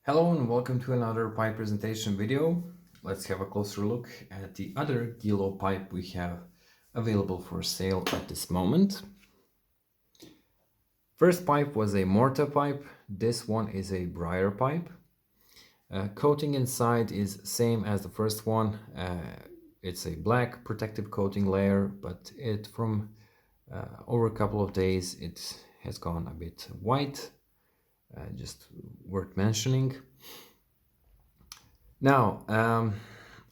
Hello and welcome to another pipe presentation video. Let's have a closer look at the other Gilo pipe we have available for sale at this moment. First pipe was a mortar pipe. This one is a briar pipe. Coating inside is same as the first one. It's a black protective coating layer, but from over a couple of days it has gone a bit white. Just worth mentioning. Now,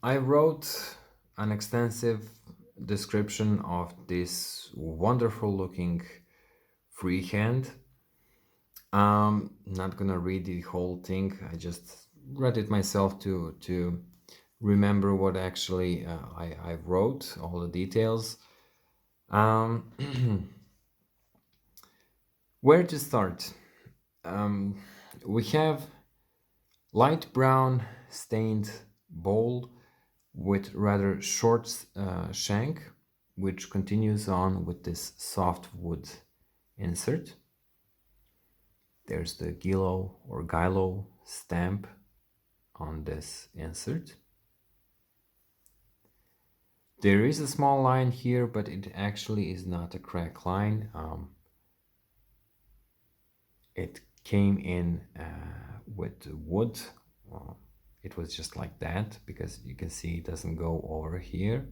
I wrote an extensive description of this wonderful looking freehand. Not gonna read the whole thing. I just read it myself to remember what actually I wrote, all the details. Where to start? We have light brown stained bowl with rather short shank, which continues on with this soft wood insert. There's the Gilo or Gilo stamp on this insert. There is a small line here, but it actually is not a crack line. It came in with wood. It was just like that because you can see it doesn't go over here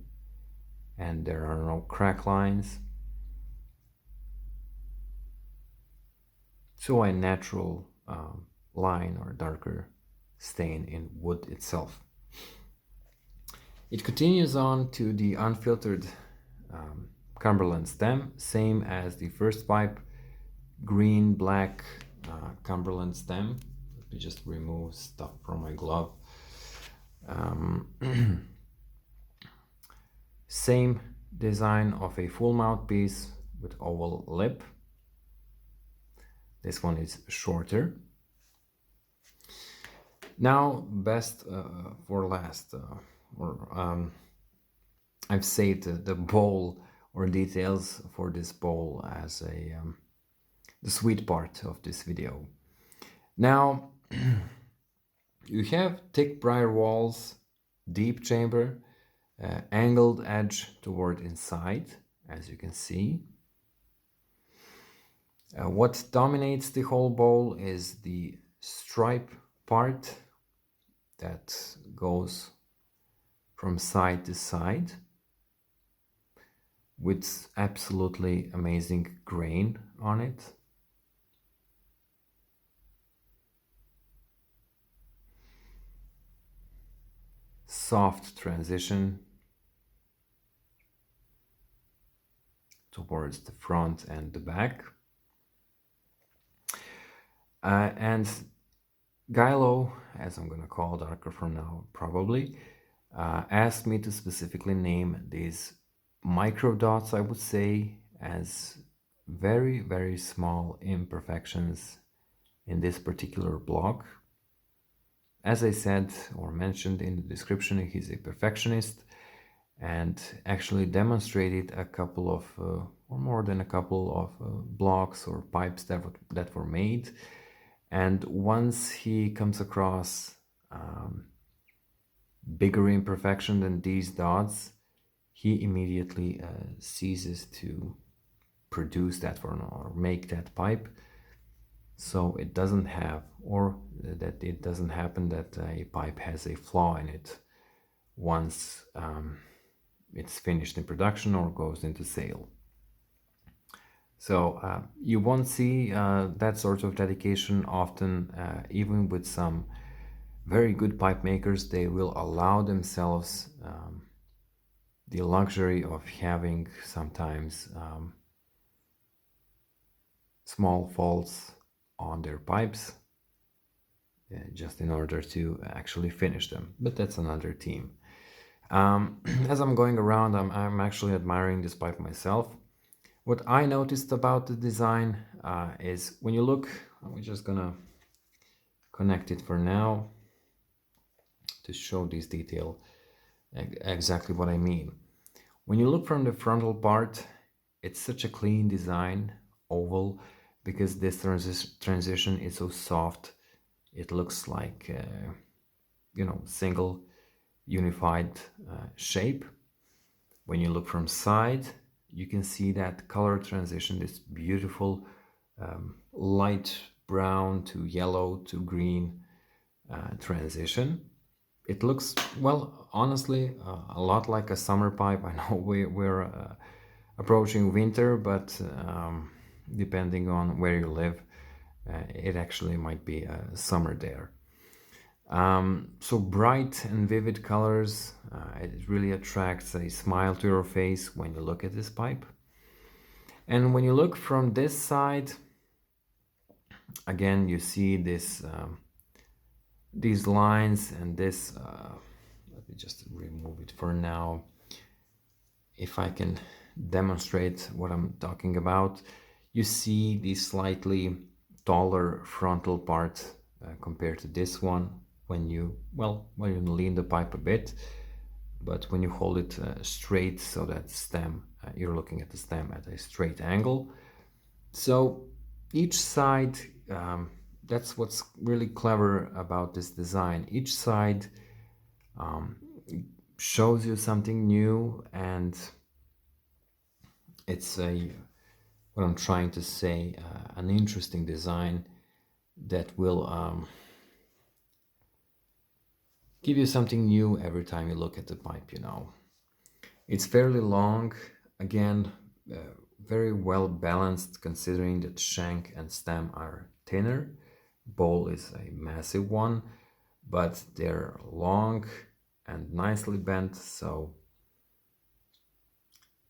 and there are no crack lines. So a natural line or darker stain in wood itself. It continues on to the unfiltered Cumberland stem, same as the first pipe, green black Cumberland stem. Let me just remove stuff from my glove. Same design of a full mouthpiece with oval lip. This one is shorter. Now, best for last, I've saved the bowl or details for this bowl as the sweet part of this video. Now, you have thick briar walls, deep chamber, angled edge toward inside, as you can see. What dominates the whole bowl is the stripe part that goes from side to side with absolutely amazing grain on it. Soft transition towards the front and the back. And Gilo, as I'm going to call Darko from now probably, asked me to specifically name these micro dots, I would say, as very, very small imperfections in this particular block. As I said or mentioned in the description, he's a perfectionist and actually demonstrated a couple of, or more than a couple of blocks or pipes that were made. And once he comes across bigger imperfection than these dots, he immediately ceases to produce that or make that pipe. So it doesn't have, or that it doesn't happen that a pipe has a flaw in it once it's finished in production or goes into sale. So you won't see that sort of dedication often, even with some very good pipe makers. They will allow themselves the luxury of having sometimes small faults on their pipes just in order to actually finish them, but that's another theme. As I'm going around, I'm actually admiring this pipe myself. What I noticed about the design is when you look, we're just gonna connect it for now to show this detail exactly what I mean. When you look from the frontal part, it's such a clean design, oval, because this transition is so soft It looks like single unified shape. When you look from side, you can see that color transition, this beautiful light brown to yellow to green transition. It looks, well, honestly, a lot like a summer pipe. I know we're approaching winter, but depending on where you live, it actually might be summer there. So bright and vivid colors, it really attracts a smile to your face when you look at this pipe. And when you look from this side, again, you see these lines and this, let me just remove it for now. If I can demonstrate what I'm talking about, you see the slightly taller frontal part compared to this one when you lean the pipe a bit, but when you hold it straight, so that stem, you're looking at the stem at a straight angle. So each side, that's what's really clever about this design. Each side shows you something new, and it's what I'm trying to say, an interesting design that will give you something new every time you look at the pipe. It's fairly long, again, very well balanced considering that shank and stem are thinner. Bowl is a massive one, but they're long and nicely bent, so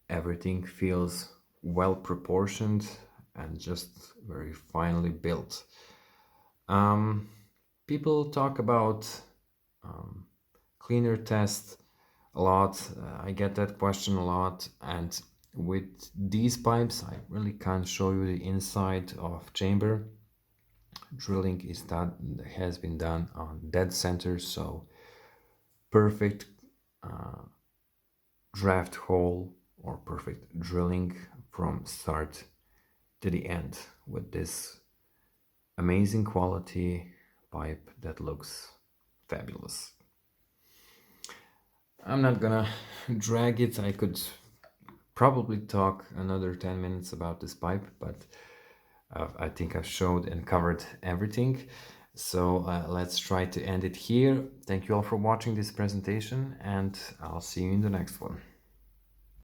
everything feels well proportioned and just very finely built. People talk about cleaner test a lot. I get that question a lot, and with these pipes I really can't show you the inside of chamber. Drilling has been done on dead center, so perfect draft hole or perfect drilling from start to the end with this amazing quality pipe that looks fabulous. I'm not gonna drag it. I could probably talk another 10 minutes about this pipe, but I think I've showed and covered everything. So let's try to end it here. Thank you all for watching this presentation, and I'll see you in the next one.